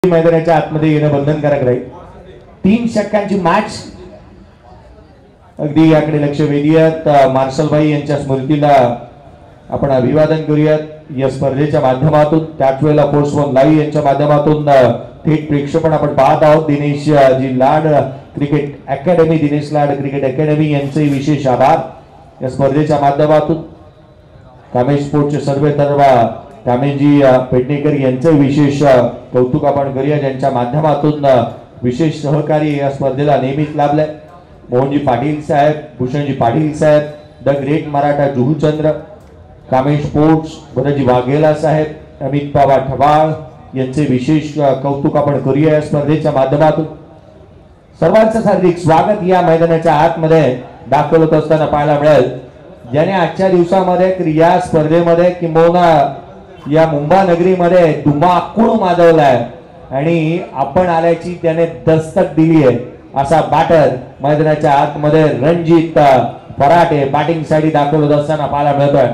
मैदानाच्या आतमध्ये येणं बंधनकारक राहील। 3 षटकांची मॅच अगदी याकडे लक्ष वेधूयात। मार्शलभाई यांच्या स्मृतीला आपण अभिवादन करूयात या स्पर्धेच्या माध्यमातून। त्याच वेळेला फोर्स वन लाईव्ह यांच्या माध्यमातून थेट प्रेक्षेपण आपण पाहत आहोत। दिनेश जी लाड क्रिकेट अकॅडमी, दिनेश लाड क्रिकेट अकॅडमी यांचे विशेष आभार या स्पर्धेच्या माध्यमातून। कामेश स्पोर्ट्सचे सर्वेसर्वा कामेजी पेडणेकर यांचे विशेष कौतुक आपण करूया, ज्यांच्या माध्यमातून विशेष सहकार्य या स्पर्धेला नेहमीच लाभलंय। मोहनजी पाटील साहेब, भूषणजी पाटील साहेब, the great Maratha Juhuchandra, Kamesh sports, भरतजी वाघेला साहेब, अमित पवार ठबाळ यांचे विशेष कौतुक आपण करूया या स्पर्धेच्या माध्यमातून। सर्वांचं हार्दिक स्वागत या मैदानाच्या आतमध्ये दाखल होत असताना पाहायला मिळेल, ज्याने आजच्या दिवसामध्ये या स्पर्धेमध्ये किंबहुना या मुंबई नगरीमध्ये धुमाकूळ माजवलाय आणि आपण आल्याची त्याने दस्तक दिली आहे असा बॅटर मैदानाच्या आतमध्ये रणजित फराटे बॅटिंग साठी दाखल होत असताना पाहायला मिळतोय।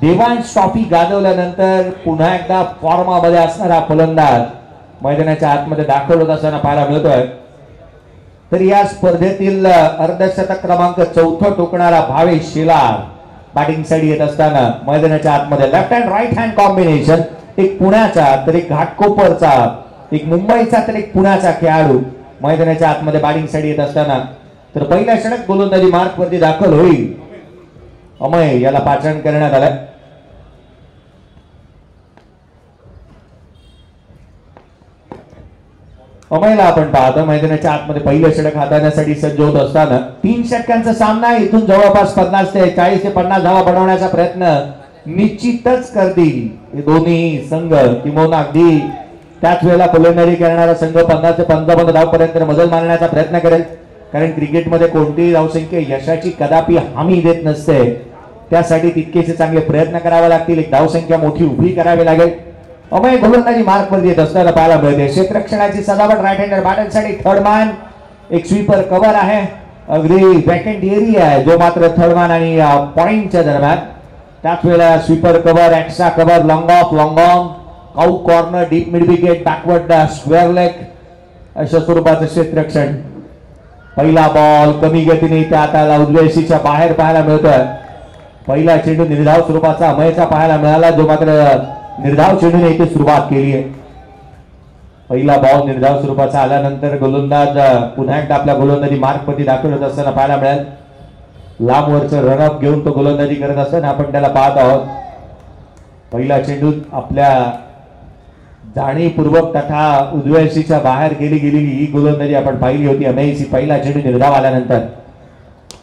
देवांश ट्रॉफी गाजवल्यानंतर पुन्हा एकदा फॉर्मामध्ये असणारा फलंदाज मैदानाच्या आतमध्ये दाखल होत असताना पाहायला मिळतोय। तर या स्पर्धेतील अर्धशतक क्रमांक 4 टोकणारा भावेश शेलार बॅटिंग साठी येत असताना मैदानाच्या आतमध्ये left hand right hand combination, एक पुण्याचा तर एक घाटकोपरचा, एक मुंबईचा तर एक पुण्याचा खेळाडू मैदानाच्या आतमध्ये बॅटिंग साठी येत असताना तर पहिला षटक गोलंदाजी मार्क वरती दाखल होईल। अमय याला पाचारण करण्यात आलं। अमयला आपण पाहतो मैदानाच्या आतमध्ये पहिलं षटक हाताळण्यासाठी सज्ज होत असताना 3 षटकांचा सामना, इथून जवळपास 50 ते 40 ते 50 धावा बनवण्याचा प्रयत्न निश्चितच करतील हे दोन्ही संघ। किंवा अगदी त्याच वेळेला फलंदाजी करणारा संघ 50 ते 55 धावांपर्यंत मजल मारण्याचा प्रयत्न करेल, कारण क्रिकेटमध्ये कोणतीही धावसंख्या यशाची कदापि हमी देत नसते। त्यासाठी तितकेसे चांगले प्रयत्न करावे लागतील, एक धावसंख्या मोठी उभी करावी लागेल। अमय गोलंदाजी मार्क वर येत असताना पाहायला मिळते। क्षेत्ररक्षणाची सजावट राईट हँडर बॅटरसाठी थर्ड मॅन, एक स्वीपर कव्हर आहे, अगदी वॅकंट एरिया आहे जो मात्र थर्ड मॅन आणि पॉइंटच्या दरम्यान। त्याच वेळेला sweeper cover, extra cover, long of, long on, out corner, deep mid wicket, backward square leg अशा स्वरूपाचं क्षेत्ररक्षण। पहिला बॉल कमी गतीने त्या हाताला उजव्याशीच्या बाहेर पाहायला मिळतोय। पहिला चेंडू निर्धाव स्वरूपाचा अमयचा पाहायला मिळाला, जो मात्र निर्धाव चेंडूने इथे सुरुवात केली आहे। पहिला बॉल निर्धाव स्वरूपाचा आल्यानंतर गोलंदाज पुन्हा एकदा आपल्या गोलंदाजी मार्कमध्ये दाखल होत असताना पाहायला मिळेल। लांबवरचं रनअप घेऊन तो गोलंदाजी करत असताना आपण त्याला पाहत आहोत। पहिला चेंडू आपल्या जाणीवपूर्वक तथा उजव्याशीच्या बाहेर गेलेली ही गोलंदाजी आपण पाहिली होती अमेयची। पहिला चेंडू निर्धाव आल्यानंतर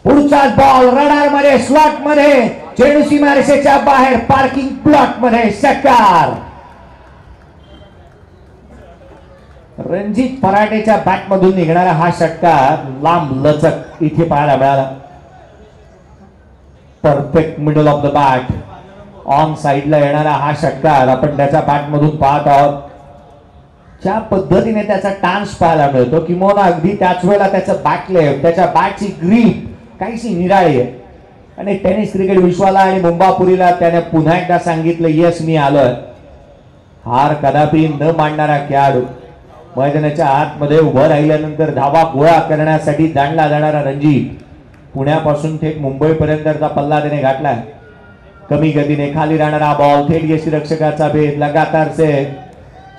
पुढचा बॉल रडार मध्ये, स्लॉट मध्ये, चेंडू सीमारेषेच्या बाहेर पार्किंग प्लॉट मध्ये षटकार। रणजित फराटेच्या बॅट मधून निघणारा हा षटकार लांब लचक इथे पाहायला मिळाला। Perfect middle of the bat, on साइडला येणारा हा षटकार आपण त्याच्या बॅट मधून पाहत आहोत। ज्या पद्धतीने त्याचा टान्स पाहायला मिळतो किंवा अगदी त्याच वेळेला त्याचं बॅट लेफ्ट, त्याच्या बॅटची ग्रीप काहीशी निराळी आहे आणि टेनिस क्रिकेट विश्वाला आणि मुंबापुरीला त्याने पुन्हा एकदा सांगितलं, यस मी आलोय। हार कदापि न मानणारा खेळाडू मैदानाच्या आतमध्ये उभं राहिल्यानंतर धावा गोळा करण्यासाठी जाणला जाणारा रणजित पुण्यापासून थेट मुंबईपर्यंतचा पल्ला त्याने गाठलाय। कमी गतीने खाली राहणारा बॉल थेट यष्टिरक्षकाचा भेद, लगातार से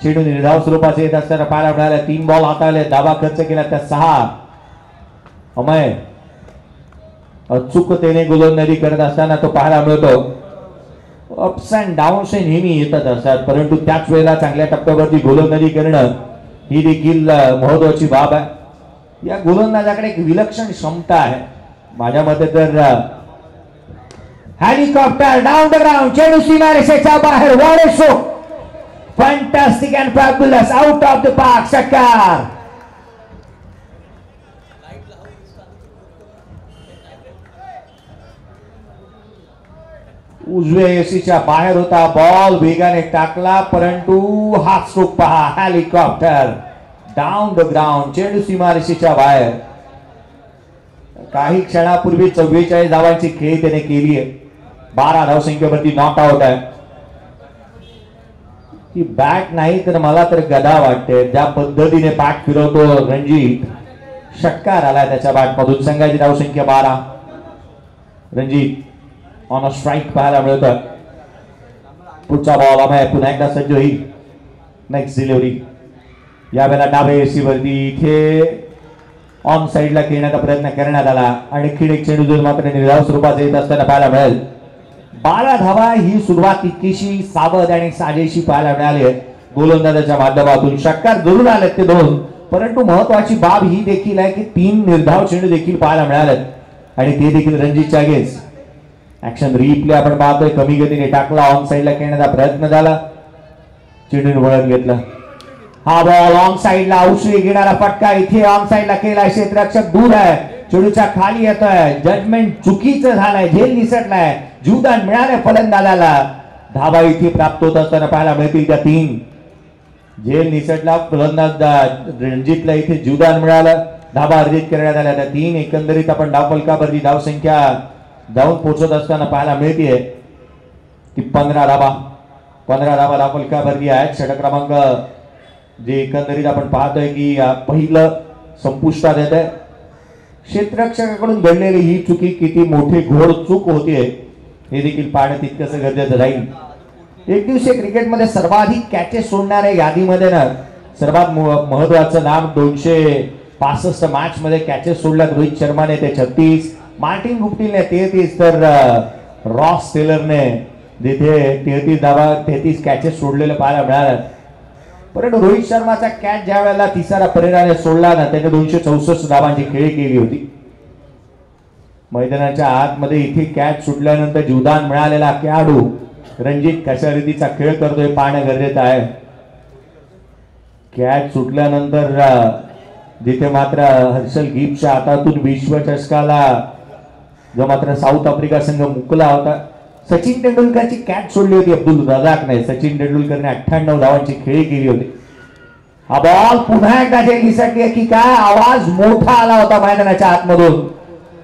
चेंडू निर्धाव स्वरूपाचे येत असताना पाहायला मिळाला। 3 बॉल हाताळले, धावा खर्च केला त्या 6। अमय अचूकतेने गोलंदाजी करत असताना तो पाहायला मिळतो। अप्स अँड डाऊन्स नेहमी येतच असतात, परंतु त्याच वेळेला चांगल्या टप्प्यावरती गोलंदाजी करणं ही देखील महत्वाची बाब आहे। या गोलंदाजाकडे एक विलक्षण क्षमता आहे माझ्या मते तर। हेलिकॉप्टर डाऊन द ग्राउंड, चेंडू सीमारेषेच्या बाहेर, what a shot, fantastic and fabulous, out of the park, षटकार। उजव्या यशीच्या बाहेर होता बॉल, वेगाने टाकला, परंतु हा स्ट्रोक पहा, हेलिकॉप्टर डाऊन द ग्राउंड, चेंडू सीमारेषेच्या बाहेर। काही क्षणापूर्वी 44 धावांची खेळी त्याने केली आहे, 12 धावसंख्येवरती नॉट आउट आहे। ही बॅट नाही तर मला तर गदा वाटते. ज्या पद्धतीने बॅट फिरवतो रणजित, षटकार आला त्याच्या बॅट मधून. संघाची धावसंख्या 12. रणजित ऑन अ स्ट्राईक पाहायला मिळतं. पुढचा बॉल आहे पुन्हा एकदा सज्ज होईल. नेक्स्ट डिलिव्हरी यावेळेला डावे एसीवरती इथे ऑन साइडला खेळण्याचा प्रयत्न करण्यात आला. आणखी एक चेंडू जर मात्र निर्धाव स्वरूपात येत असताना पाहायला मिळेल. 12 धावा ही सुरुवात तितकीशी सावध आणि साजेशी पाहायला मिळाली आहे गोलंदाजाच्या माध्यमातून. षटकार जरूर आलेत ते 2, परंतु महत्वाची बाब ही देखील आहे की 3 निर्धाव चेंडू देखील पाहायला मिळालेत आणि ते देखील रणजितच्या अगेन्स्ट. ऍक्शन रिप्ले आपण पाहतोय. कमी गतीने टाकला, ऑन साइडला खेळण्याचा प्रयत्न झाला, चेंडूने वळण घेतलं. हा बॉल ऑन साइडला औषधी घेणारा फटका इथे ऑन साइडला केला. क्षेत्ररक्षक दूर आहे, चेंडूच्या खाली येतोय. जजमेंट चुकीचं झालंय, झेल निसटलाय, जीवदान मिळालंय फलंदाजाला. धावा इथे प्राप्त होत असताना पाहायला मिळतील त्या 3. झेल निसटला, फलंदाज रणजितला इथे जीवदान मिळालं, धावा अर्जित करण्यात आल्या त्या 3. एकंदरीत आपण धावफलकावरती धावसंख्या जाऊन पोहोचत असताना पाहायला मिळते की 15 धावा धावफलकावरती आहेत. षटक क्रमांक जे एकंदरीत आपण पाहतोय की पहिलं संपुष्टात येत आहे. क्षेत्ररक्षकाकडून घडलेली ही चुकी किती मोठी घोर चूक होतीये हे देखील पाहणं तितकंच गरजेचं राहील. एक दिवसीय क्रिकेटमध्ये सर्वाधिक कॅचेस सोडणाऱ्या यादीमध्ये ना सर्वात महत्वाचं नाव 265 मॅच मध्ये कॅचेस सोडल्यात रोहित शर्माने ते 36, मार्टिन गुप्टिलने 33, तर रॉस टेलरने जिथे 33 कॅचेस सोडलेले पाहायला मिळाले. परंतु रोहित शर्माचा कॅच ज्या वेळेला तिसरा परिणाने सोडला ना त्याने 264 धावांची खेळी केली होती. मैदानाच्या आतमध्ये इथे कॅच सुटल्यानंतर जीवदान मिळालेला खेळाडू रणजित कशा रीतीचा खेळ करतोय पाहणं गरजेचं आहे. कॅच सुटल्यानंतर जिथे मात्र हर्षल गिब्सच्या हातातून विश्वचषकाला जो मात्र साऊथ आफ्रिका संघ मुकला होता, सचिन तेंडुलकरची कॅच सोडली होती अब्दुल रझाकने. सचिन तेंडुलकरने 98 धावांची खेळी केली होती. हा बॉल पुन्हा एकदा जेलीसाठी की काय आवाज मोठा आला होता मैदानाच्या आतमधून.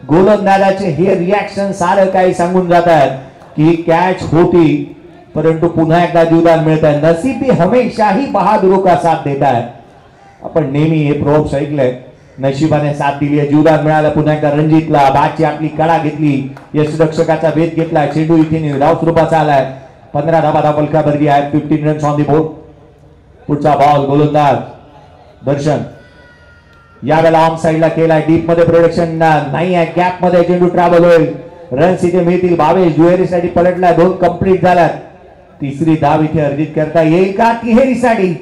गोलंदाजाचे हे रिॲक्शन सारं काही सांगून जात आहेत की कॅच होती, परंतु पुन्हा एकदा जीवदान मिळत आहे. नसीबी हमेशा ही बहादुरों का साथ देता है. आपण नेहमी हे प्रोब्स ऐकलंय. नशिबाने साथ दिली आहे, जीवदान मिळालं पुन्हा एकदा रणजितला. बॅटची आपली कडा घेतली, यष्टिरक्षकाचा वेध घेतला, चेंडू इथे निर्धाव स्वरूपाचा आलाय. 15 धावा धावफलकावरती आहेत. 15 रन्स ऑन दी बोर्ड. पुढचा बॉल गोलंदाज दर्शन यावेळेला ऑन साइडला केलाय. डीप मध्ये प्रोडक्शन नाही आहे, गॅप मध्ये चेंडू ट्रॅव्हल होईल. रन्स इथे मिळतील. 22 दुहेरीसाठी पलटला, 2 कंप्लीट झाल्यात. तिसरी धाव इथे अर्जित करता येईल का तिहेरीसाठी?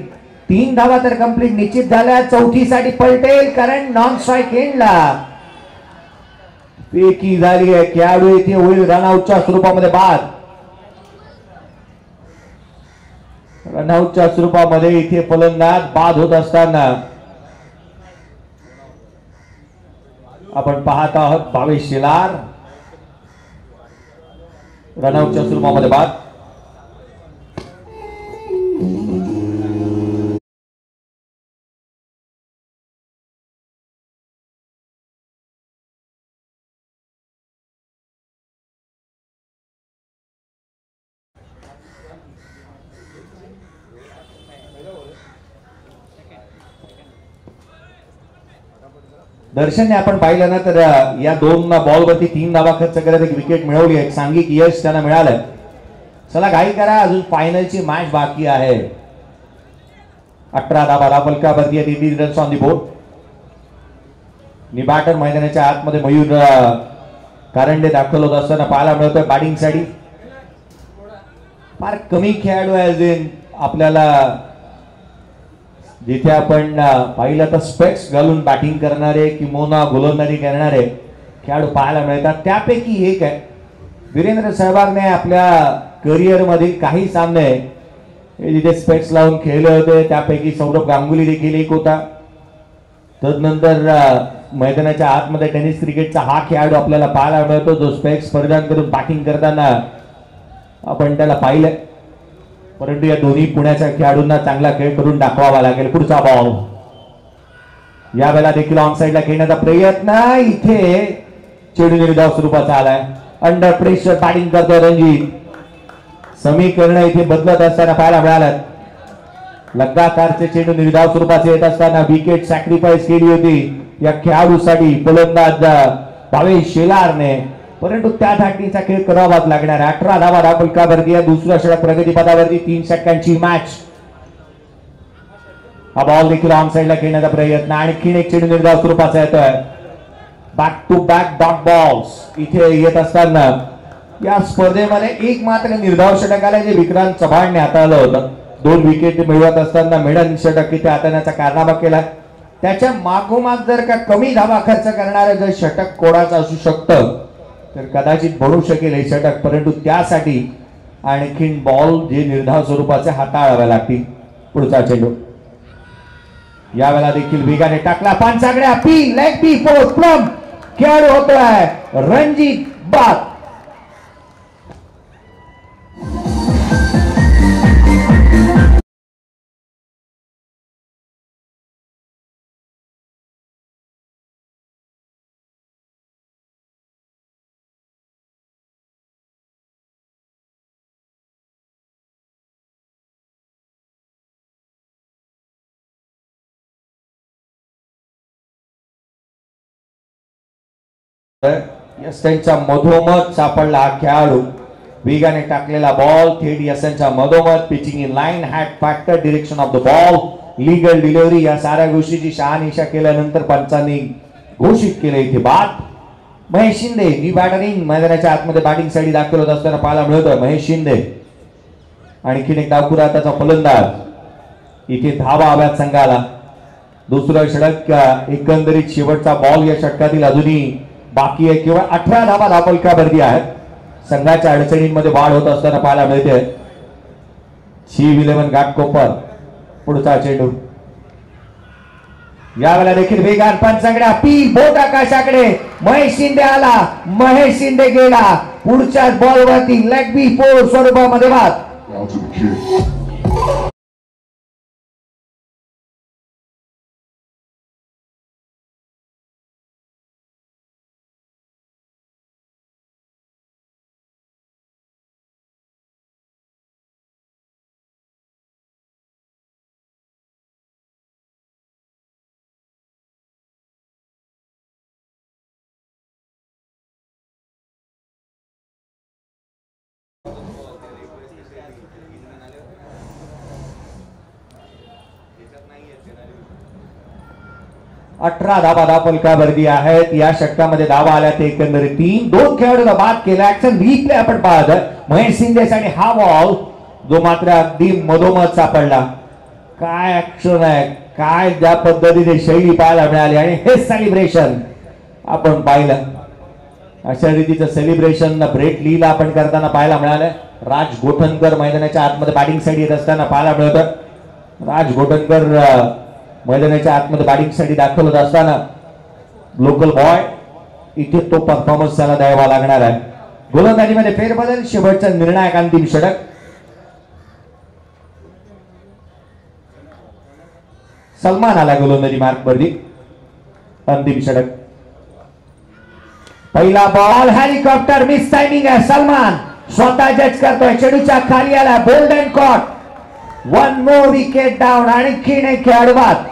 3 धावा तर कंप्लीट निश्चित झाल्या. चौथीसाठी पलटेल कारण नॉन स्ट्राईक एंडला पेकी झाली आहे. खेळाडू इथे होईल रनआउटच्या स्वरूपामध्ये बाद. रनआउटच्या स्वरूपामध्ये इथे फलंदाज बाद होत असताना आपण पाहत आहोत. भावेश शेलार रनआउटच्या स्वरूपामध्ये बाद. दर्शनने आपण पाहिलं ना तर या 2 बॉलवरती 3 धावा खर्च करत एक विकेट मिळवली. एक सांघिक यश त्यांना मिळालं. चला घाई करा, अजून फायनलची मॅच बाकी आहे. 18 धावा धावफलकावरती 33 रन्स ऑन दी बोर्ड. निबाटर मैदानाच्या आतमध्ये मयूर कारंडे दाखल होत असताना पाहायला मिळतोय. बॅटिंगसाठी फार कमी खेळाडू आहे आपल्याला जिथे आपण पाहिलं तर स्पेक्स घालून बॅटिंग करणारे किंवा गोलंदाजी करणारे खेळाडू पाहायला मिळतात. त्यापैकी एक आहे वीरेंद्र सहवागने आपल्या करिअर मधील काही सामने जिथे स्पेक्स लावून खेळले होते. त्यापैकी सौरभ गांगुली देखील एक होता. तदनंतर मैदानाच्या आतमध्ये टेनिस क्रिकेटचा हा खेळाडू आपल्याला पाहायला मिळतो जो स्पेक्स परिधान करून बॅटिंग करताना आपण त्याला पाहिलंय. परंतु या दोन्ही पुण्याच्या खेळाडूंना चांगला खेळ करून दाखवावा लागेल. पुढचा बॉल यावेळेला देखील ऑन साइडला खेळण्याचा प्रयत्न. इथे चेंडू निर्धाव स्वरूपाचा आलाय. अंडर प्रेशर बॅटिंग करतो रणजित. समीकरण इथे बदलत असताना पाहायला मिळालं. लगातारचे चेंडू निर्धाव स्वरूपाचे येत असताना विकेट सॅक्रिफाईस केली होती या खेळाडूसाठी फलंदाज भावेश शेलारने, परंतु त्या धाटणीचा खेळ करावाच लागणार. 18 धावा धापलकावरती आहे. दुसऱ्या षटक प्रगतीपथावरती 3 षटकांची मॅच. हा बॉल देखील ऑन साइडला खेळण्याचा प्रयत्न. आणखीन एक चेंडू निर्धाव स्वरूपाचा येतोय. Back to back dot balls इथे येत असताना या स्पर्धेमध्ये एक मात्र निर्धाव षटक आलं जे विक्रांत चव्हाणने हाताळलं होतं. 2 विकेट मिळवत असताना मेडन षटक इथे हाताळण्याचा कारनामा केला. त्याच्या मागोमाग जर का कमी धावा खर्च करणारं जर षटक कोणाचं असू शकतं तर कदाचित बनू शकेल हे षटक, परंतु त्यासाठी आणखीन बॉल जे निर्धाव स्वरूपाचे हाताळावे लागतील. पुढचा चेंडू यावेळेला देखील वेगाने टाकला. पांचागड्या पी लेग बी फोर्थ प्लम खेळाडू होतोय रणजित बात. यस्टनच्या मधोमध सापडला हा खेळाडू. वेगाने टाकलेला बॉल थेट यस्टनच्या मधोमध. Pitching in line, hat factor, direction of the ball, legal delivery या साऱ्या गोष्टीची शहानिशा केल्यानंतर पंचांनी घोषित केले इथे बाद. महेश शिंदे ही बॅटरिंग मैदानाच्या आतमध्ये बॅटिंग साठी दाखल होत असताना पाहायला मिळतोय महेश शिंदे. आणखीन एक डावखुरा त्याचा फलंदाज. इथे धावा हव्यात संघाला. दुसरं षटक एकंदरीत शेवटचा बॉल या षटकातील अजूनही बाकी आहे. केवळ 18 धावा धापलकावरती आहेत. संघाच्या अडचणींमध्ये वाढ होत असताना पाहायला मिळते. चीफ 11 घाटकोपर. पुढचा चेंडू यावेळेला देखील वेगान पंचांगड्या पी बोट आकाशाकडे. महेश शिंदे आला, महेश शिंदे गेला. पुढच्याच बॉलवरती लेग बी फोर स्वरूपामध्ये बाद. 18 धावा धापलकावरती आहेत. या षटकामध्ये धावा आल्या ते एकंदरीत 3. 2 खेळाडूंना बाद केला. ऍक्शन रिप्ले आपण पाहत महेश शिंदेसाठी हा बॉल जो मात्र अगदी मधोमध सापडला. काय ऍक्शन आहे, काय ज्या पद्धतीने शैली पाहायला मिळाली आणि हे सेलिब्रेशन आपण पाहिलं. अशा रीतीचं सेलिब्रेशन ब्रेट लीला आपण करताना पाहायला मिळालं. राज गोठणकर मैदानाच्या आतमध्ये बॅटिंग साठी येत असताना पाहायला मिळतं. राज गोठणकर मैदानाच्या आतमध्ये बॅटिंग साठी दाखल होत असताना लोकल बॉय इथे तो परफॉर्मन्स त्याला द्यावा लागणार आहे. गोलंदाजीमध्ये फेरबदल, शेवटचा निर्णायक अंतिम षटक. सलमान आला गोलंदाजी मार्कवरती. अंतिम षटक. पहिला बॉल हेलिकॉप्टर मिस टायमिंग आहे. सलमान स्वतः जज करतोय. चेडूच्या खाली आला. Bowled and caught. 1 more wicket down. आणखीन एक खेळाडू बाद.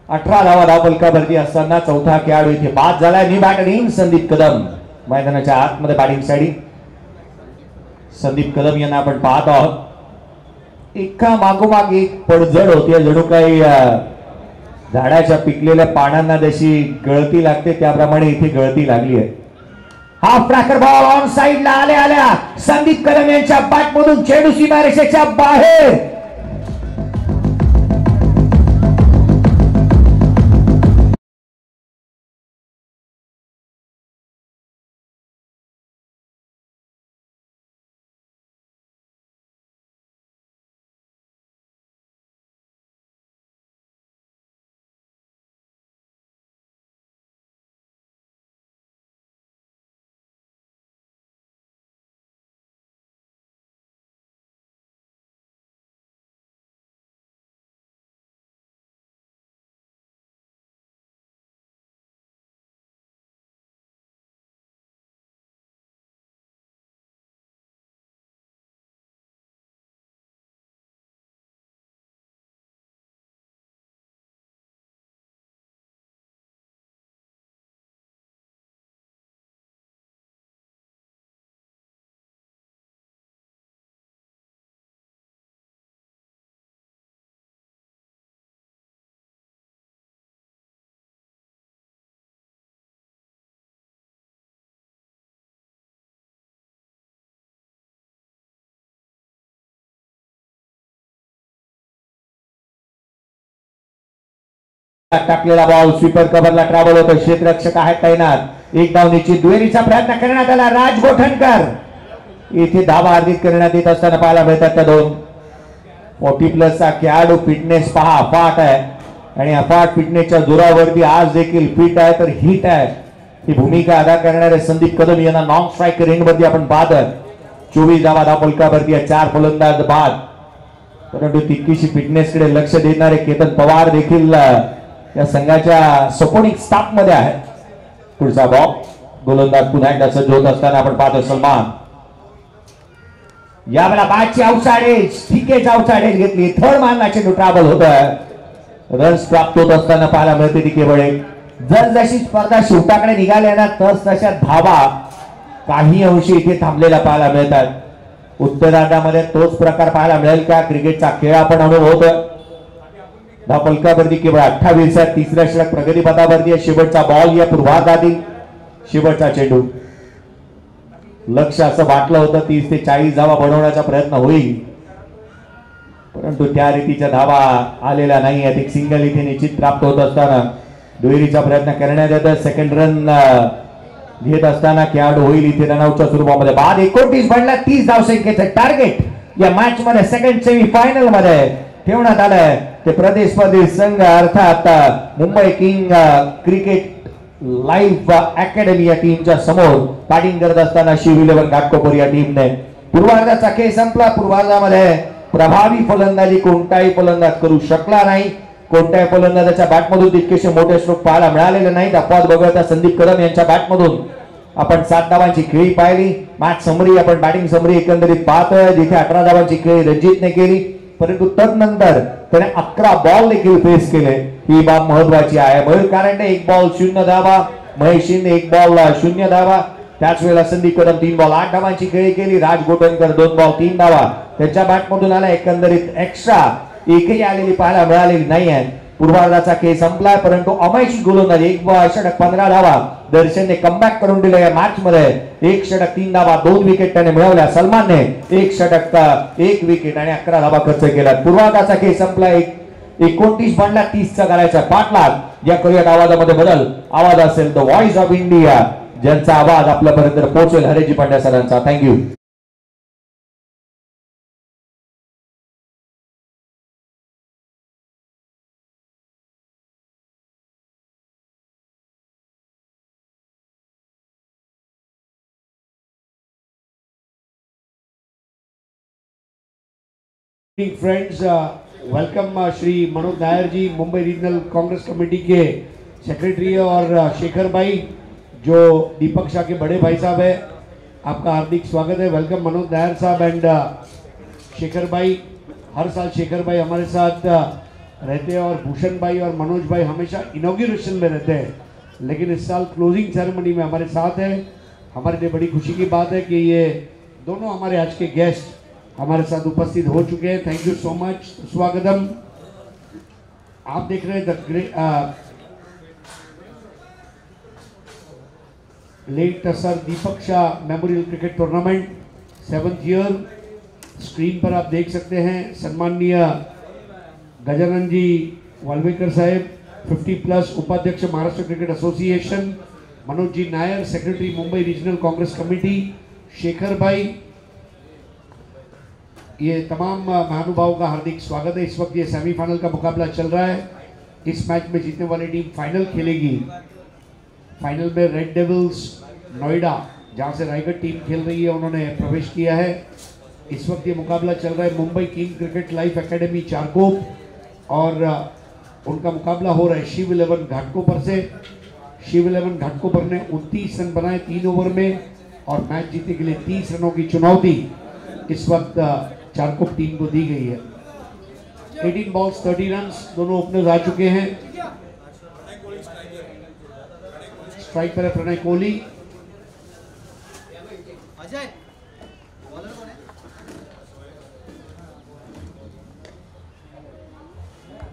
अठरा धावा धावफलकावरती असताना चौथा खेळाडू इथे बाद झाला. नी बॅटरिंग संदीप कदम मैदानाच्या आतमध्ये बॅटिंग साठी. संदीप कदम यांना आपण पाहत आहोत. एका मागोमाग एक पडझड होती. जणू काही झाडाच्या पिकलेल्या पानांना जशी गळती लागते त्याप्रमाणे इथे गळती लागली आहे. हाफ ट्रॅकर बॉल ऑन साइडला आल्या संदीप कदम यांच्या बॅटमधून चेंडू सीमारेषेच्या बाहेर. टाकलेला बॉल स्वीपर कव्हरला ट्रॅव्हल होतो, क्षेत्ररक्षक आहेत तैनात, एक धावणीची दुहेरीचा प्रयत्न करण्यात आला, राज गोठणकर इथे धावा अर्जित करण्यात येत असताना पाहायला मिळतात त्या दोन 40+ चा खेळाडू. फिटनेस पहा अफाट आहे आणि अफाट फिटनेसच्या जोरावरती आज देखील फिट आहे तर हिट आहे ही भूमिका अदा करणारे संदीप कदम यांना नॉन स्ट्रायकर रेंजवरती आपण पाहत. 24 धावा धावपलकावरती 4 फलंदाज बाद, परंतु तितकीशी फिटनेस कडे लक्ष देणारे केतन पवार देखील या संघाच्या सपोर्टिंग स्टाफ मध्ये आहे. पुढचा बॉल गोलंदाज पुन्हा एकदा सज्ज होत असताना आपण पाहतो सलमान. यावेळेला बॅटची आउटसाइडेज, ठीकेच आउटसाइडेज घेतली, थर्ड मानला चेंडू ट्रॅव्हल होत आहे. रन्स प्राप्त होत असताना पाहायला मिळते ती केवळ एक. जशी स्पर्धा शेवटाकडे निघाल्या ना तशा धावा काही अंशी इथे थांबलेल्या पाहायला मिळतात. उत्तरार्धामध्ये तोच प्रकार पाहायला मिळेल का? क्रिकेटचा खेळ आपण अनुभवतो. धावपलकावरती केवळ 28 आहे. तिसऱ्या षटक प्रगतीपथावरती आहे. शेवटचा बॉल या पूर्वार्धातील शेवटचा चेंडू. लक्ष असं वाटलं होतं 30 ते 40 धावा बनवण्याचा प्रयत्न होईल, परंतु त्या रीतीच्या धावा आलेल्या नाही आहेत. एक सिंगल इथे निश्चित प्राप्त होत असताना दुहेरीचा प्रयत्न करण्यात येतो. सेकंड रन घेत असताना खेळाडू होईल इथे रनआउटच्या स्वरूपामध्ये. बाद 29 बनला 30 धावसंख्येचं टार्गेट या मॅच मध्ये सेकंड सेमी फायनल मध्ये ठेवण्यात आलंय. ते प्रतिस्पर्धी संघ अर्थात Mumbai king cricket live academy या टीमच्या समोर बॅटिंग करत असताना शिव11 घाटकोपर या टीमने पूर्वार्धाचा खेळ संपला. पूर्वार्धामध्ये प्रभावी फलंदाजी कोणताही फलंदाज करू शकला नाही. कोणत्याही फलंदाजाच्या बॅटमधून तितकेसे मोठे स्ट्रोक पाहायला मिळालेले नाहीत. अपवाद वगळता संदीप कदम यांच्या बॅटमधून आपण 7 धावांची खेळी पाहिली. मॅच समरी आपण बॅटिंग समरी एकंदरीत पाहतोय जिथे 18 धावांची खेळी रणजितने केली, परंतु तदनंतर त्याने 11 बॉल देखील फेस केले. ही बाब महत्वाची आहे. मयूर कारंडे 1 बॉल 0 धावा, महेश शिंदे 1 बॉल 0 धावा. त्याच वेळेला संदीप कदम 3 बॉल 8 धावांची खेळी केली. राज गोठणकर 2 बॉल 3 धावा त्यांच्या बॅटमधून आला. एकंदरीत एक्स्ट्रा एकही आलेली पाहायला मिळालेली नाही आहे. पूर्वार्धाचा खेळ संपलाय, परंतु अमयशी गोलंदाजी 1 षटक 15 धावा दर्शनने कमबॅक करून दिलं या मॅच मध्ये. 1 षटक 3 धावा 2 विकेट त्याने मिळवल्या. सलमानने 1 षटक 1 विकेट आणि 11 धावा खर्च केला. पूर्वार्धाचा खेळ संपला. 29 बनला 30 चा करायचा पाठलाग. या करूयात आवाजामध्ये बदल. आवाज असेल द व्हॉइस ऑफ इंडिया, ज्यांचा आवाज आपल्यापर्यंत पोहोचेल हरेजी पांड्या सरांचा. Thank you. Friends, welcome Shri Manoj Nair ji, Mumbai regional Congress committee के सेक्रेटरी, और शेखर भाई जो दीपक शाह के बड़े भाई साहब है, आपका हार्दिक स्वागत है. वेलकम मनोज नायर साहब एंड शेखर भाई. हर साल शेखर भाई हमारे साथ रहते हैं और भूषण भाई और मनोज भाई हमेशा इनॉग्रेशन में रहते हैं, लेकिन इस साल क्लोजिंग सेरेमनी में हमारे साथ हैं. हमारे लिए बड़ी खुशी की बात है कि ये दोनों हमारे आज के गेस्ट हमारे साथ उपस्थित हो चुके हैं. Thank you so much. स्वागतम. आप देख रहे हैं late sir Deepak Shah memorial cricket tournament 7th year. Screen पर आप देख सकते हैं सम्माननीय गजानन जी वाल्मीकर साहेब 50+ उपाध्यक्ष Maharashtra cricket association, Manoj ji Nair secretary Mumbai regional Congress committee, Shekhar भाई, ये तमाम महानुभावों का हार्दिक स्वागत है. इस वक्त ये सेमीफाइनल का मुकाबला चल रहा है. इस मैच में जीतने वाली टीम फाइनल खेलेगी. फाइनल में रेड डेविल्स नोएडा, जहां से रायगढ़ टीम खेल रही है, उन्होंने प्रवेश किया है. इस वक्त ये मुकाबला चल रहा है Mumbai king cricket life academy Charkop, और उनका मुकाबला हो रहा है शिव11 घाटकोपर से. शिव11 घाटकोपर ने 29 रन बनाए 3 ओवर में, और मैच जीतने के लिए 30 रनों की चुनौती इस वक्त चारकोप टीम को दी गई है. 18 बॉल्स 30 रन्स. दोनों ओपनर्स आ चुके हैं. स्ट्राइक पर है प्रणय कोहली.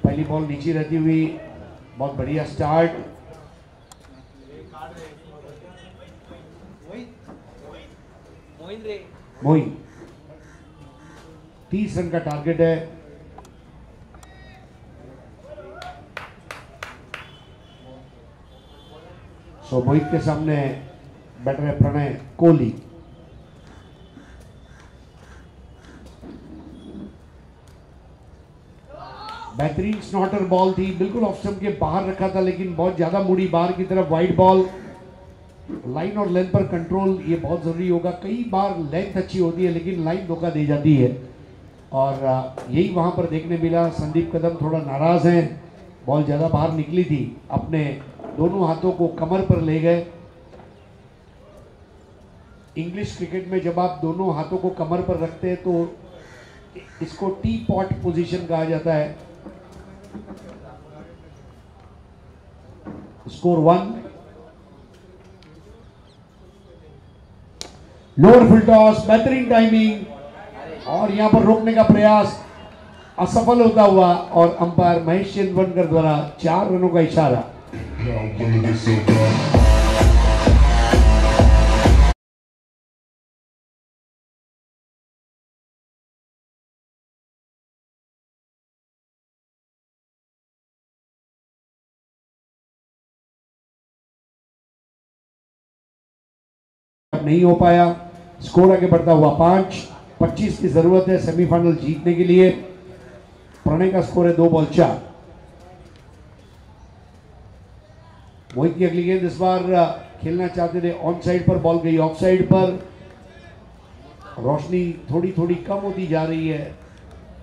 पहली बॉल नीचे रहती हुई बहुत बढ़िया स्टार्ट. मोइन 30 रन का टारगेट है. सो मोहित के सामने बैटर है प्रणय कोहली। बेहतरीन स्नॉटर बॉल थी, बिल्कुल ऑफ स्टंप के बाहर रखा था लेकिन बहुत ज्यादा मुड़ी बाहर की तरफ। वाइड बॉल, लाइन और लेंथ पर कंट्रोल ये बहुत जरूरी होगा। कई बार लेंथ अच्छी होती है लेकिन लाइन धोखा दे जाती है और यही वहां पर देखने मिला। संदीप कदम थोड़ा नाराज हैं, बॉल ज्यादा बाहर निकली थी, अपने दोनों हाथों को कमर पर ले गए। इंग्लिश क्रिकेट में जब आप दोनों हाथों को कमर पर रखते हैं तो इसको टी पॉट पोजीशन कहा जाता है। स्कोर 1। लोअर फुल टॉस, बेहतरीन टाइमिंग और यहां पर रोकने का प्रयास असफल होता हुआ और अंपायर महेश चंदवनकर द्वारा 4 रनों का इशारा। नहीं हो पाया, स्कोर आगे बढ़ता हुआ 5-25 की जरूरत है सेमीफाइनल जीतने के लिए। प्रणय का स्कोर है 2 बॉल 4। मोहित की अगली गेंद इस बार खेलना चाहते थे ऑन साइड पर, बॉल गई ऑफ साइड पर। रोशनी थोड़ी थोड़ी कम होती जा रही है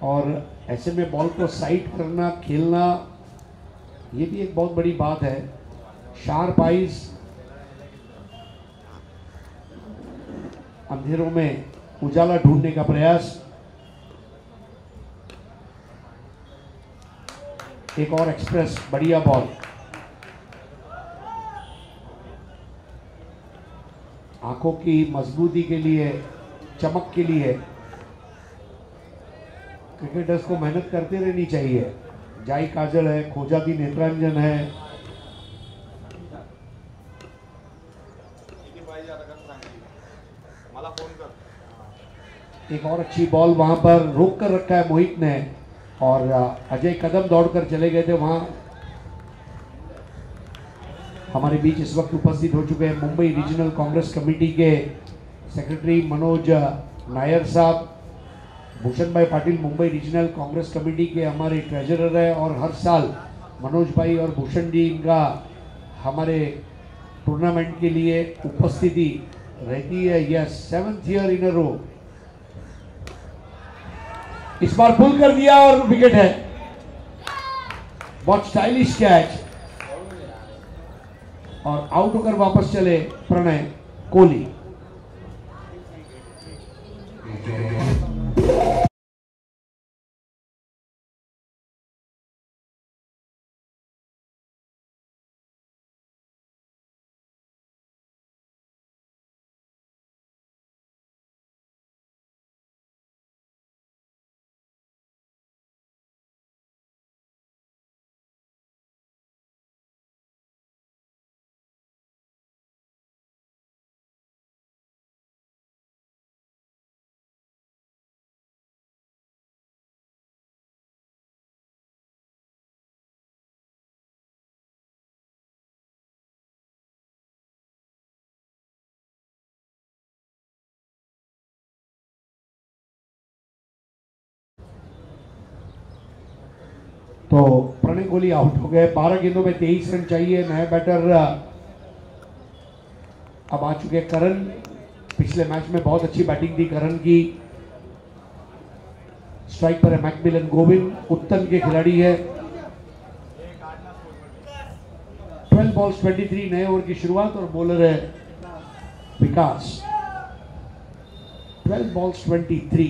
और ऐसे में बॉल को साइड करना, खेलना, ये भी एक बहुत बड़ी बात है। शार्प आइज, अंधेरों में उजाला ढूंढने का प्रयास। एक और एक्सप्रेस, बढ़िया बॉल। आंखों की मजबूती के लिए, चमक के लिए क्रिकेटर्स को मेहनत करते रहनी चाहिए। जाई काजल है, खोजाती नेत्रांजन है। एक और अच्छी बॉल वहां पर रोक कर रखा है मोहित ने और अजय कदम दौड़कर चले गए थे वहां। हमारे बीच इस वक्त उपस्थित हो चुके हैं मुंबई रीजनल कांग्रेस कमेटी के सेक्रेटरी मनोज नायर साहब। भूषण भाई पाटिल मुंबई रीजनल कांग्रेस कमेटी के हमारे ट्रेजरर है और हर साल मनोज भाई और भूषण जी इनका हमारे टूर्नामेंट के लिए उपस्थिति रहती है। यह 7th ईयर इन अ रो। इस बार पुल कर दिया और विकेट है। बहुत स्टाइलिश कैच और आउट होकर वापस चले प्रणय कोहली। तो प्रणय कोहली आउट हो गए। 12 गेंदों में 23 रन चाहिए। नए बैटर अब आ चुके करण। पिछले मैच में बहुत अच्छी बैटिंग थी करण की। स्ट्राइक पर है मैकमिलन गोविंद, उत्तन के खिलाड़ी है। 12 बॉल्स 23, नए ओवर की शुरुआत और बॉलर है विकास। 12 बॉल्स 23।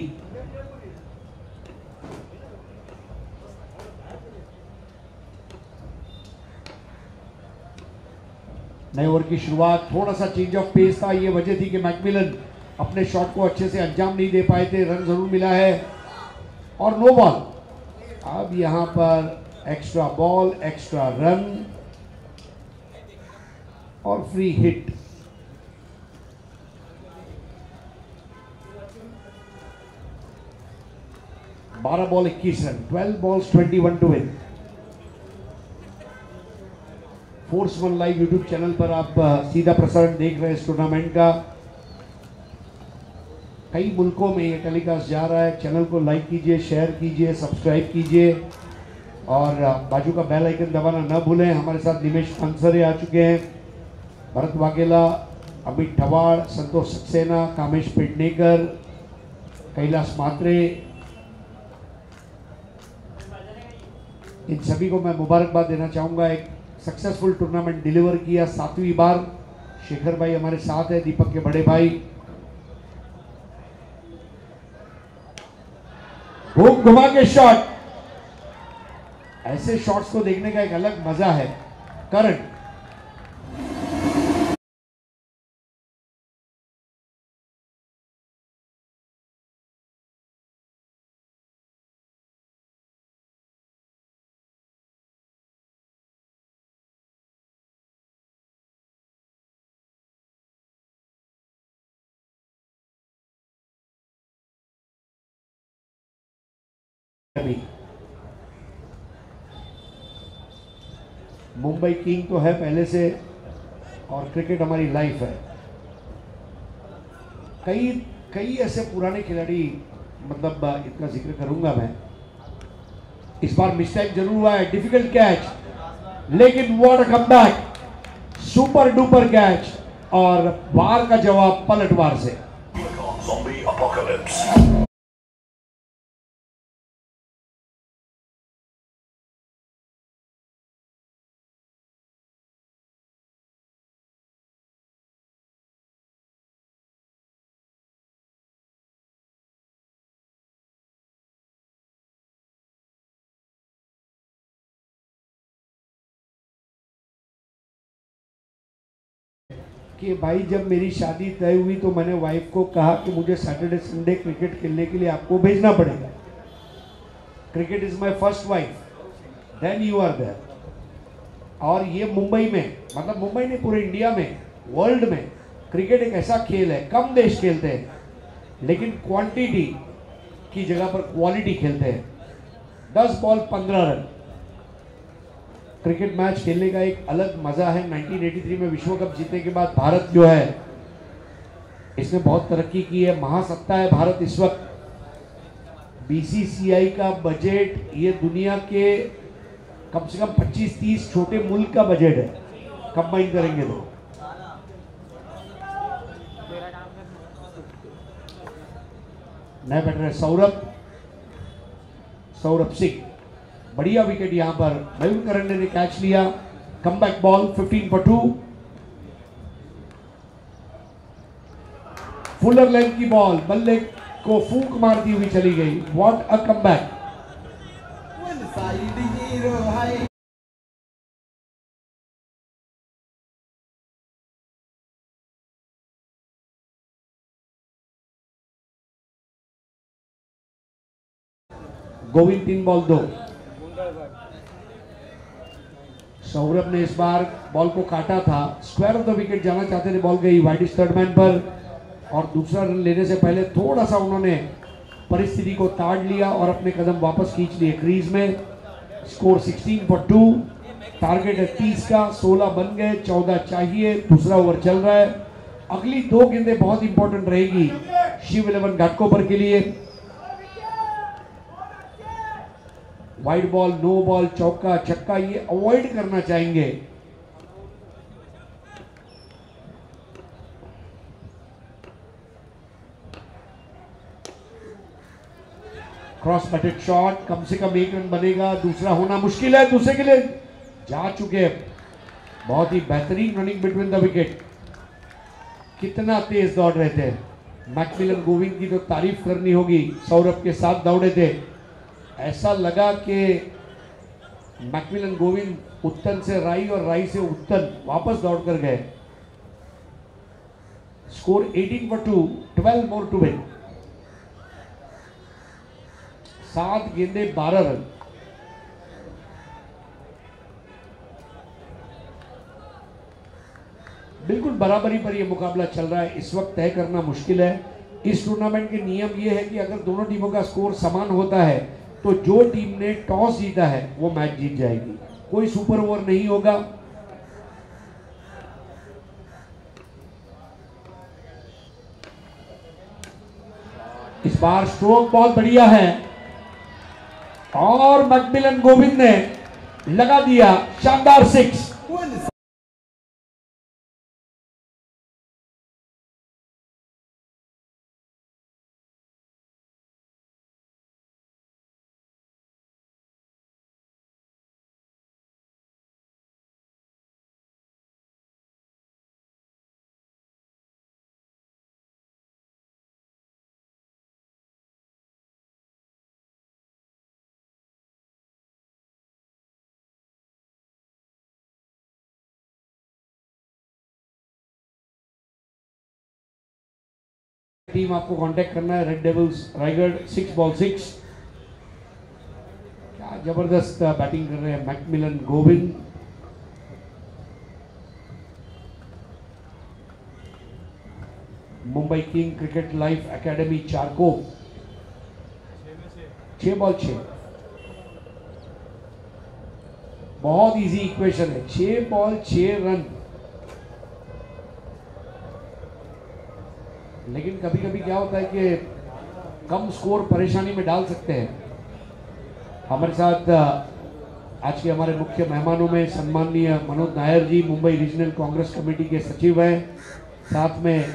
नए ओवर की शुरुआत, थोड़ा सा चेंज ऑफ पेस था। ये वजह थी कि मैकमिलन अपने शॉट को अच्छे से अंजाम नहीं दे पाए थे। रन जरूर मिला है और नो बॉल। अब यहां पर एक्स्ट्रा बॉल, एक्स्ट्रा रन और फ्री हिट। बारह ball 21 run. 12 balls 21 to win. Force One live YouTube channel पर आप सीधा प्रसारण देख रहे हैं इस टूर्नामेंट का। कई मुल्कों में ये टेलीकास्ट जा रहा है। चैनल को लाइक कीजिए, शेयर कीजिए, सब्सक्राइब कीजिए और बाजू का बेल आइकन दबाना न भूलें। हमारे साथ निमेश पानसरे आ चुके हैं, भरत वाघेला, अमित ठवाड़, संतोष सक्सेना, कामेश पेडनेकर, कैलाश मात्रे, इन सभी को मैं मुबारकबाद देना चाहूँगा। एक सक्सेसफुल टूर्नामेंट डिलीवर किया 7वीं बार। शेखर भाई हमारे साथ है, दीपक के बड़े भाई। घूम घुमा के शॉट, ऐसे शॉट्स को देखने का एक अलग मजा है। करण मुंबई किंग तो है पहले से, और क्रिकेट हमारी लाइफ है। कई ऐसे पुराने खिलाड़ी, मतलब इनका जिक्र करूंगा मैं। इस बार मिस्टेक जरूर हुआ है, डिफिकल्ट कैच, लेकिन what a comeback, super duper catch और वार का जवाब पलटवार से। Zombie apocalypse. कि भाई जब मेरी शादी तय हुई तो मैंने वाइफ को कहा कि मुझे सैटरडे संडे क्रिकेट खेलने के लिए आपको भेजना पड़ेगा। Cricket is my first wife, then you are there. और ये मुंबई में, मतलब मुंबई नहीं पूरे इंडिया में, वर्ल्ड में क्रिकेट एक ऐसा खेल है, कम देश खेलते हैं लेकिन क्वांटिटी की जगह पर क्वालिटी खेलते हैं। 10 बॉल 15 रन, क्रिकेट मैच खेलने का एक अलग मजा है। 1983 में विश्व कप जीतने के बाद भारत जो है इसने बहुत तरक्की की है, महासत्ता है भारत इस वक्त। बीसीसीआई का बजट ये दुनिया के कम से कम 25-30 छोटे मुल्क का बजट है, कंबाइन करेंगे तो। नए बैटर है सौरभ सिंह, बढ़िया विकेट यहां पर मयूर करंडे ने कैच लिया। Comeback ball 15 for 2। Fuller length की बॉल बल्ले को फूंक मारती हुई चली गई। What a comeback. Govind 3 ball 2। Saurabh ने इस बार बॉल को काटा था, स्क्वायर ऑफ द विकेट जाना चाहते थे, बॉल गई वाइड थर्ड मैन पर। और दूसरा रन लेने से पहले थोड़ा सा उन्होंने परिस्थिति को ताड़ लिया और अपने कदम वापस खींच लिए क्रीज में। Score 16 for 2। टारगेट है 30 का, 16 बन गए, 14 चाहिए। दूसरा ओवर चल रहा है। अगली 2 गेंदें बहुत इंपॉर्टेंट रहेगी शिव 11 घाटकोपर के लिए। वाइड बॉल, नो बॉल, चौका छक्का ये अवॉइड करना चाहेंगे। क्रॉस बटेड शॉट, कम से कम 1 रन बनेगा, दूसरा होना मुश्किल है। दूसरे के लिए जा चुके हैं। बहुत ही बेहतरीन रनिंग बिटवीन द विकेट। कितना तेज दौड़ रहे थे। मैकमिलन गोविंद की तो तारीफ करनी होगी, सौरभ के साथ दौड़े थे। ऐसा लगा कि मैकमिलन गोविंद उत्तन से राई और राई से उत्तन वापस दौड़ कर गए। Score 18 for 2, 12 more to win। 7 गेंदे 12 रन। बिल्कुल बराबरी पर यह मुकाबला चल रहा है। इस वक्त तय करना मुश्किल है। इस टूर्नामेंट के नियम यह है कि अगर दोनों टीमों का स्कोर समान होता है तो जो टीम ने टॉस जीता है वो मैच जीत जाएगी। कोई सुपर ओवर नहीं होगा। बार स्ट्रोक बहुत बढ़िया है और मैकमिलन गोविंद ने लगा दिया शानदार 6। टीम आपको कांटेक्ट करना है, रेड डेविल्स रायगढ़ 6 बॉल 6। क्या जबरदस्त बैटिंग कर रहे हैं Macmillan Govind. Mumbai king cricket life academy चारको 6 बॉल 6। बहुत इजी इक्वेशन है, 6 बॉल 6 रन। लेकिन कभी कभी क्या होता है कि कम स्कोर परेशानी में डाल सकते हैं। हमारे साथ आज के हमारे मुख्य मेहमानों में सम्माननीय मनोज नायर जी, मुंबई रीजनल कांग्रेस कमेटी के सचिव हैं। साथ में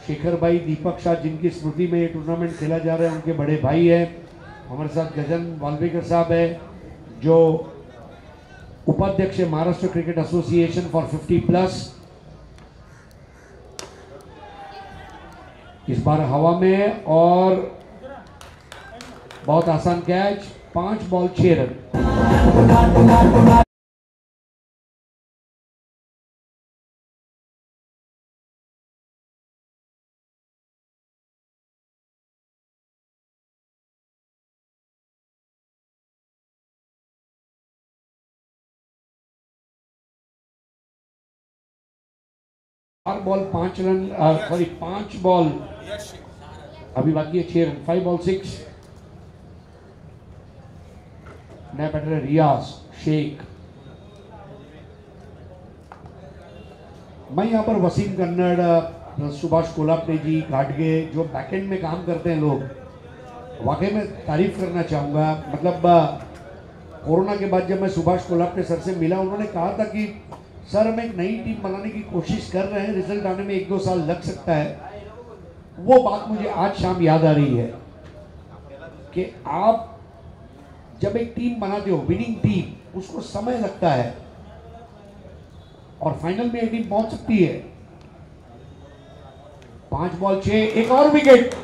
शेखर भाई, दीपक शाह, जिनकी स्मृति में ये टूर्नामेंट खेला जा रहा है, उनके बड़े भाई हैं। हमारे साथ गजन वाल्वेकर साहब है, जो उपाध्यक्ष महाराष्ट्र क्रिकेट एसोसिएशन फॉर 50+। इस बार हवा में और बहुत आसान कैच, 5 बॉल 6 रन। चार बॉल 5 रन, सॉरी 5 बॉल अभी बाकी है 6 रन। 5 बॉल 6। नया बैटर है रियाज शेख। मैं यहाँ पर वसीम कन्नड़, सुभाष कोलापटे जी, घाटगे, जो बैकएंड में काम करते हैं लोग, वाकई में तारीफ करना चाहूँगा। मतलब कोरोना के बाद जब मैं सुभाष कोलापटे सर से मिला, उन्होंने कहा था कि सर हम एक नई टीम बनाने की कोशिश कर रहे हैं, रिजल्ट आने में 1-2 साल लग सकता है। वो बात मुझे आज शाम याद आ रही है कि आप जब एक टीम बनाते हो, विनिंग टीम, उसको समय लगता है और फाइनल में एक टीम पहुंच सकती है। 5 बॉल 6, एक और विकेट।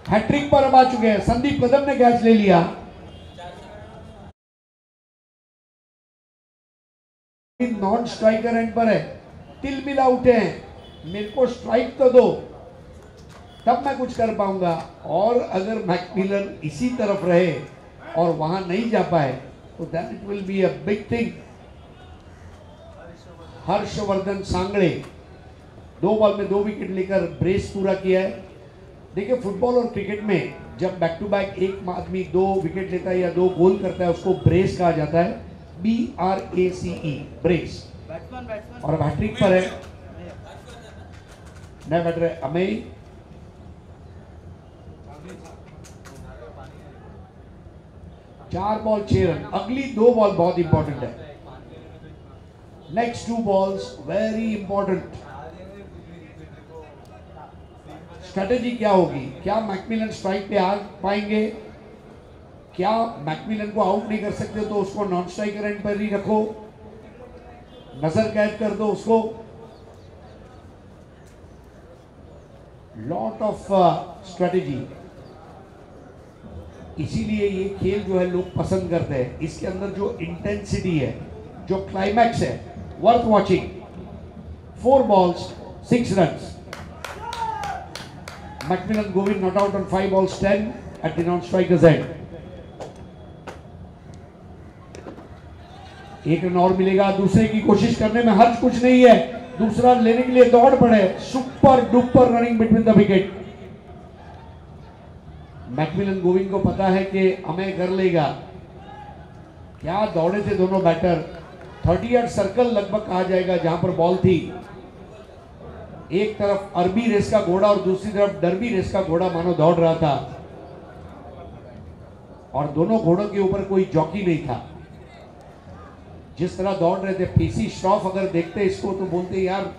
हैट्रिक पर अब आ चुके हैं। संदीप कदम ने कैच ले लिया। नॉन स्ट्राइकर एंड पर है, तिल मिला उठे हैं, मेरे को स्ट्राइक तो दो तब मैं कुछ कर पाऊंगा। और अगर मैकमिलन इसी तरफ रहे और वहां नहीं जा पाए तो then it will be a big thing. Harshvardhan Sangade 2 ball में 2 विकेट लेकर ब्रेस पूरा किया है। देखिए, फुटबॉल और क्रिकेट में जब बैक टू बैक एक आदमी 2 विकेट लेता है या 2 गोल करता है, उसको ब्रेस कहा जाता है, BRACE, ब्रेस। और अब हैट्रिक पर है नया बैटर है अमेय। चार बॉल 6 रन। अगली 2 बॉल बहुत इंपॉर्टेंट है। Next 2 balls very important. Strategy क्या होगी? क्या मैकमिलन स्ट्राइक पे आ पाएंगे? क्या मैकमिलन को आउट नहीं कर सकते तो उसको नॉन स्ट्राइकर एंड पर ही रखो, नजर कैद कर दो उसको। Lot of strategy. इसीलिए ये खेल जो है लोग पसंद करते हैं। इसके अंदर जो इंटेंसिटी है, जो क्लाइमैक्स है, worth watching. 4 balls 6 run. Macmillan Govind not out on 5 balls 10 at the non strikers and. 1 run और मिलेगा। दूसरे की कोशिश करने में हर्ज कुछ नहीं है। दूसरा लेने के लिए दौड़ पड़े। Super duper running between the wicket. Macmillan Govind को पता है कि अमेय कर लेगा। क्या दौड़े थे दोनों बैटर। 30 यार्ड सर्कल लगभग कहा जाएगा जहां पर बॉल थी। एक तरफ अरबी रेस का घोड़ा और दूसरी तरफ डरबी रेस का घोड़ा मानो दौड़ रहा था, और दोनों घोड़ों के ऊपर कोई जॉकी नहीं था। जिस तरह दौड़ रहे थे, पीसी श्रॉफ अगर देखते इसको तो बोलते यार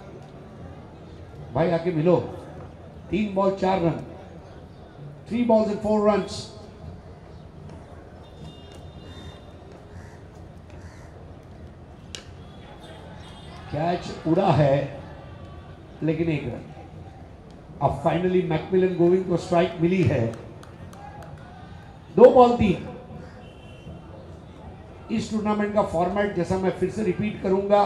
भाई आके मिलो। 3 ball 4 run, 3 balls and 4 runs। Catch उड़ा है लेकिन 1 रन। अब फाइनली मैकमिलन गोविंद को स्ट्राइक मिली है। 2 बॉल 3। इस टूर्नामेंट का फॉर्मेट जैसा मैं फिर से रिपीट करूंगा,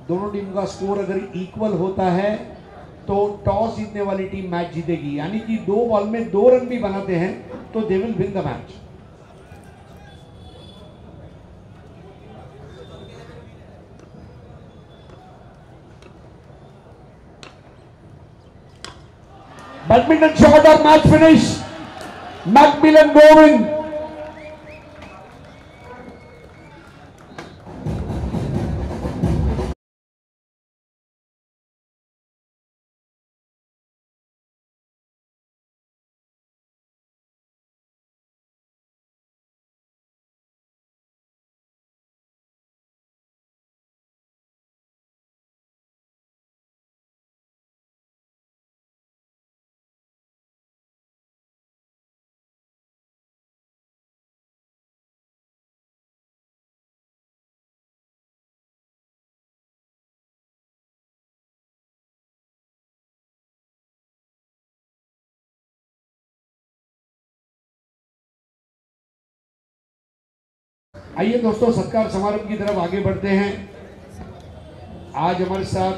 दोनों टीम का स्कोर अगर इक्वल होता है तो टॉस जीतने वाली टीम मैच जीतेगी, यानी कि 2 बॉल में 2 रन भी बनाते हैं तो they will win the match. Badminton shot और मैच फिनिश। मैकमिलन गोविंद आइए दोस्तों, सत्कार समारोह की तरफ आगे बढ़ते हैं। आज हमारे साथ